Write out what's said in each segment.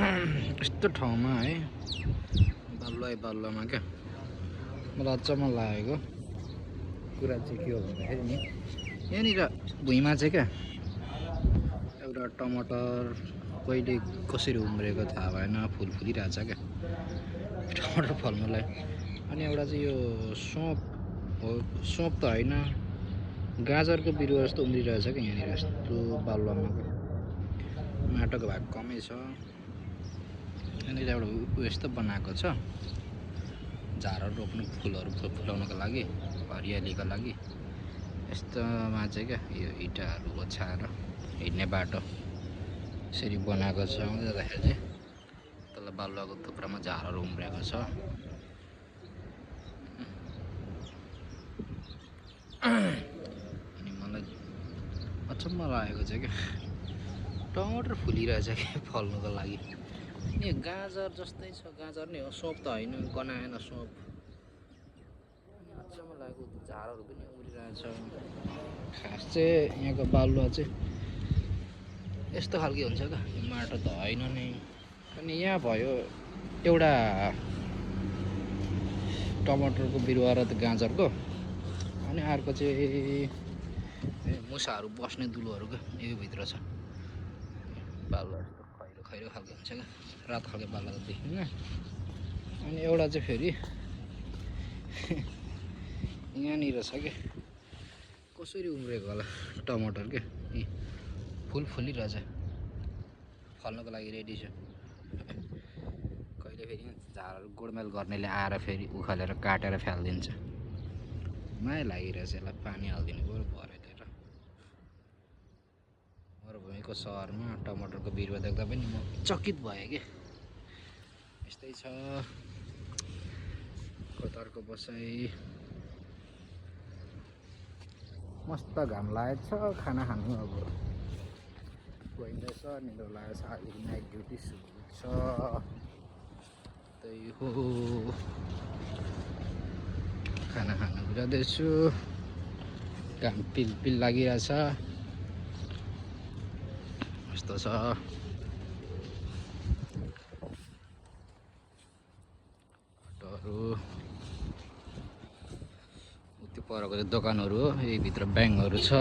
यस्तो ठाउँमा है बालुवामा क्या मलाई अचम्म लागेको कुरा चाहिँ के हो भन्दाखेरि नि यहाँनिर भुइँमा चाहिँ क्या एउटा टमाटर कहिले कसरी उम्रेको थाहा भएन फुल फुलिरहेछ क्या टमाटर फल्नुलाई। अनि एउटा चाहिँ यो सोप हो, सोप त होइन गाजरको बिरुवा जस्तो उम्रिरहेछ क्या यहाँनिर यस्तो बालुवामा क्या माटोको भाग कमै छ। यहाँनिर एउटा यस्तो बनाएको छ झारहरू रोप्नु फुलहरू फुलाउनको लागि हरियालीको लागि यस्तोमा चाहिँ क्या यो इँटाहरू ओछ्याएर हिँड्ने बाटो यसरी बनाएको छ। आउँदै जाँदाखेरि चाहिँ तल बालुवाको थुप्रामा झारहरू उम्रेको छ। अनि मलाई अचम्म लागेको छ क्या टमाटर फुलिरहेछ क्या फल्नुको लागि। यो गाजर जस्तै छ, गाजर नै हो, सोप त होइन, गनाएन सोप। अचम्म लागेको झारहरू पनि उम्रिरहेछ। खास चाहिँ यहाँको बालुवा चाहिँ यस्तो खालके हुन्छ क्या, माटो त होइन नै। अनि यहाँ भयो एउटा टमाटरको बिरुवा र त गाजरको, अनि अर्को चाहिँ मुसाहरू बस्ने दुलोहरू क्या यो भित्र छ। बालुवा यस्तो खैरो खैरो खालको हुन्छ क्या, रातो खालको बालुवा त देखिन्न। अनि एउटा चाहिँ फेरि यहाँनिर छ क्या, कसरी उम्रेको होला टमाटर क्या, फुल फुलिरहेछ, फल्नको लागि रेडी छ। कहिले फेरि झारहरू गोडमेल गर्नेले आएर फेरि उखालेर काटेर फ्यालिदिन्छ। माया लागिरहेछ, यसलाई पानी हालिदिनु पऱ्यो भरेतिर। मरुभूमिको सहरमा टमाटरको बिरुवा देख्दा पनि म चकित भएँ कि यस्तै छ कतारको बसाइ। मस्त घाम लागेको छ, खाना खानु अब गइँदैछ, निद्रा लागेको छ, अहिले नाइट ड्युटी सुरु छ। त्यही हो, खाना खानु जाँदैछु, घाम पिल लागिरहेछ, यस्तो छ। बाटोहरू त्यो परको चाहिँ दोकानहरू हो, यही भित्र ब्याङ्कहरू छ,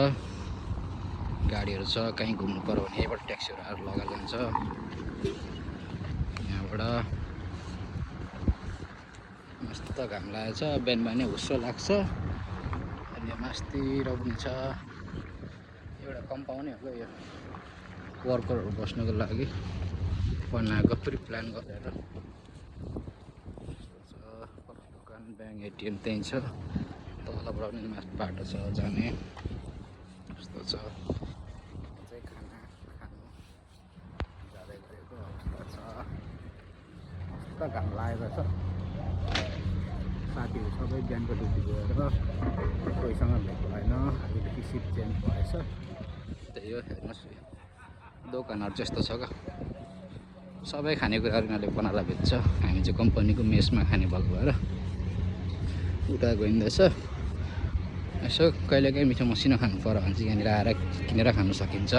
गाडीहरू छ। कहीँ घुम्नु पर्यो भने यहीँबाट ट्याक्सीहरू आएर लगाएर जान्छ। यहाँबाट मस्त घाम लागेको छ, बिहान बिहानै हुस्सो लाग्छ। अनि मास्तिर पनि छ एउटा कम्पाउन्डै हो यो, वर्करहरू बस्नुको लागि बनाएको, प्रि प्लान गरेर। दोकान, ब्याङ्क, एटिएम त्यहीँ छ। तलबाट पनि बाटो छ जाने, यस्तो छ। चाहिँ खाना खानु जाँदै गरेको अवस्था छ। मस्त घाम लागेको छ। साथीहरू सबै बिहानको ड्युटी गएर कोहीसँग भेट भएन, अहिलेदेखि सिफ्ट चेन्ज भएछ। त्यही हो, हेर्नुहोस् दोकानहरू चाहिँ यस्तो छ क्या, सबै खानेकुराहरू यिनीहरूले बनाएर बेच्छ। हामी चाहिँ कम्पनीको मेसमा खाने भएको भएर उता गइँदैछ। यसो कहिलेकाहीँ मिठो मसिनो खानु पर्यो भने चाहिँ यहाँनिर आएर किनेर खानु सकिन्छ।